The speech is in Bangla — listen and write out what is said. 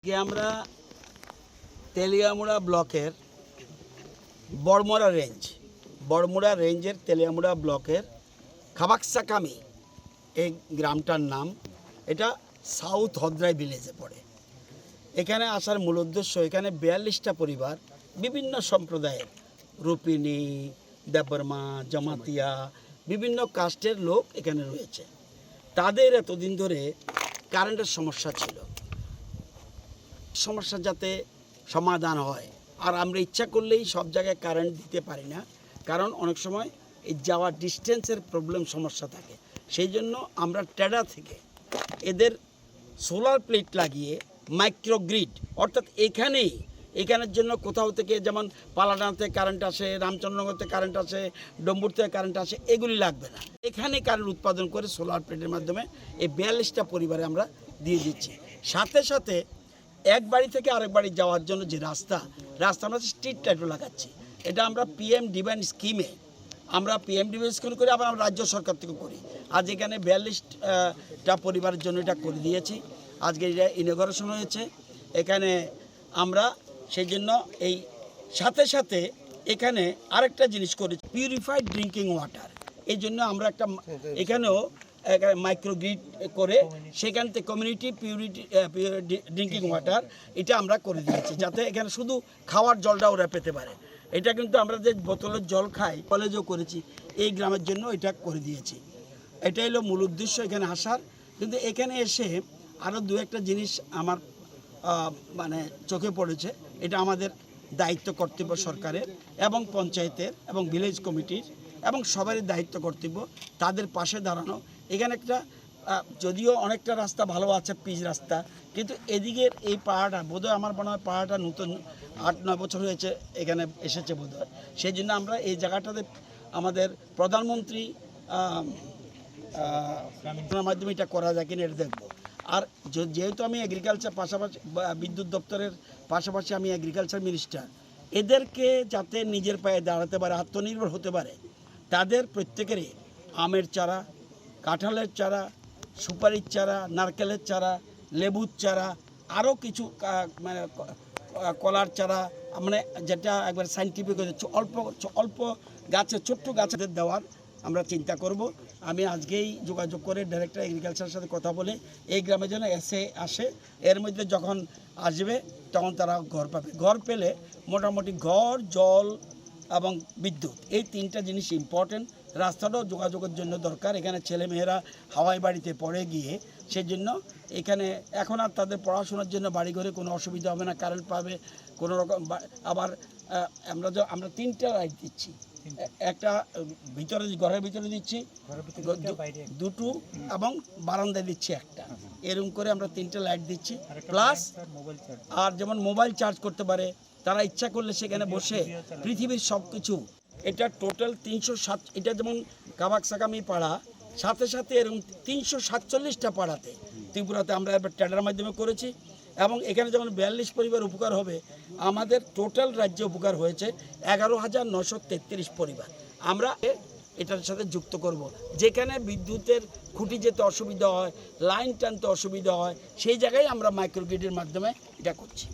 যে আমরা তেলিয়ামুড়া ব্লকের বড়মুড়া রেঞ্জের তেলিয়ামুড়া ব্লকের খাবাকসাকামি এই গ্রামটার নাম। এটা সাউথ হদ্রাই ভিলেজে পড়ে। এখানে আসার মূল উদ্দেশ্য, এখানে 42টা পরিবার বিভিন্ন সম্প্রদায়ের, রূপিনী, দেববর্মা, জামাতিয়া, বিভিন্ন কাস্টের লোক এখানে রয়েছে। তাদের এতদিন ধরে কারেন্টের সমস্যা ছিল, সমস্যা যাতে সমাধান হয়। আর আমরা ইচ্ছা করলেই সব জায়গায় কারেন্ট দিতে পারি না, কারণ অনেক সময় এই যাওয়ার ডিস্টেন্সের প্রবলেম সমস্যা থাকে। সেই জন্য আমরা টেডা থেকে এদের সোলার প্লেট লাগিয়ে মাইক্রোগ্রিড, অর্থাৎ এখানের জন্য কোথাও থেকে, যেমন পালাডানা থেকে কারেন্ট আসে, রামচন্দ্রনগর থেকে কারেন্ট আসে, ডম্বুর থেকে কারেন্ট আসে, এগুলি লাগবে না। এখানে কারেন্ট উৎপাদন করে সোলার প্লেটের মাধ্যমে এই 42টা পরিবারে আমরা দিয়ে দিচ্ছি। সাথে সাথে এক বাড়ি থেকে আরেক বাড়ি যাওয়ার জন্য যে রাস্তা আমরা স্ট্রিট লাইটও লাগাচ্ছি। এটা আমরা পিএম ডিভাইন স্কিমে করি, আবার আমরা রাজ্য সরকার থেকে করি। আজ এখানে 42টা পরিবারের জন্য এটা করে দিয়েছি। আজকে এটা ইনগরেশন হয়েছে এখানে। আমরা সেই জন্য এই সাথে এখানে আরেকটা জিনিস করেছি, পিউরিফাইড ড্রিঙ্কিং ওয়াটার। এই জন্য আমরা একটা এখানেও মাইক্রোগ্রিড করে সেখান থেকে কমিউনিটি ড্রিঙ্কিং ওয়াটার এটা আমরা করে দিয়েছি, যাতে এখানে শুধু খাওয়ার জলটা ওরা পেতে পারে। এটা কিন্তু আমরা যে বোতলের জল খাই, কলেজও করেছি, এই গ্রামের জন্য এটা করে দিয়েছি। এটাই হলো মূল উদ্দেশ্য এখানে আসার। কিন্তু এখানে এসে আরও দু একটা জিনিস আমার চোখে পড়েছে। এটা আমাদের দায়িত্ব কর্তব্য সরকারের এবং পঞ্চায়েতের এবং ভিলেজ কমিটির এবং সবারই দায়িত্ব কর্তব্য তাদের পাশে দাঁড়ানো। এখানে একটা যদিও অনেকটা রাস্তা ভালো আছে, পিচ রাস্তা, কিন্তু এদিকের এই পাহাড়টা বোধহয়, আমার মনে হয় পাহাড়টা নতুন 8-9 বছর হয়েছে এখানে এসেছে বোধহয়। সেই জন্য আমরা এই জায়গাটাতে আমাদের প্রধানমন্ত্রী মাধ্যমে এটা করা যায় কিনা এটা দেখবো। আর যেহেতু আমি এগ্রিকালচার পাশাপাশি বিদ্যুৎ দপ্তরের পাশাপাশি আমি এগ্রিকালচার মিনিস্টার, এদেরকে যাতে নিজের পায়ে দাঁড়াতে পারে, আত্মনির্ভর হতে পারে, তাদের প্রত্যেকেরই আমের চারা, কাঁঠালের চারা, সুপারির চারা, নারকেলের চারা, লেবুর চারা, আরও কিছু কলার চারা, যেটা একবার সাইন্টিফিক হয়েছে, অল্প গাছে, ছোট্ট গাছেদের দেওয়ার আমরা চিন্তা করব। আমি আজকেই যোগাযোগ করে ডাইরেক্টর এগ্রিকালচারের সাথে কথা বলে এই গ্রামে যেন আসে, এর মধ্যে যখন আসবে তখন তারা ঘর পাবে। ঘর পেলে মোটামুটি ঘর, জল এবং বিদ্যুৎ, এই 3টা জিনিস ইম্পর্টেন্ট। রাস্তাটাও যোগাযোগের জন্য দরকার। এখানে ছেলেমেয়েরা হাওয়াই বাড়িতে পড়ে গিয়ে, সেই জন্য এখানে এখন আর তাদের পড়াশোনার জন্য বাড়িঘরে কোনো অসুবিধা হবে না, কারেন্ট পাবে কোনো রকম। আবার আমরা 3টা লাইট দিচ্ছি, একটা ভিতরে, ঘরের ভিতরে দিচ্ছি 2টো এবং বারান্দায় দিচ্ছি একটা, এরকম করে আমরা 3টা লাইট দিচ্ছি। প্লাস আর যেমন মোবাইল চার্জ করতে পারে, তারা ইচ্ছা করলে সেখানে বসে পৃথিবীর সব কিছু। এটা টোটাল 307, এটা যেমন খাবাকসাকামি পাড়া, সাথে এরকম 347টা পাড়াতে ত্রিপুরাতে আমরা এবার টেডার মাধ্যমে করেছি। এবং এখানে যখন 42 পরিবার উপকার হবে, আমাদের টোটাল রাজ্যে উপকার হয়েছে 11,933 পরিবার। আমরা এটার সাথে যুক্ত করব। যেখানে বিদ্যুতের খুঁটি যেতে অসুবিধা হয়, লাইন টানতে অসুবিধা হয়, সেই জায়গায় আমরা মাইক্রোগ্রিডের মাধ্যমে এটা করছি।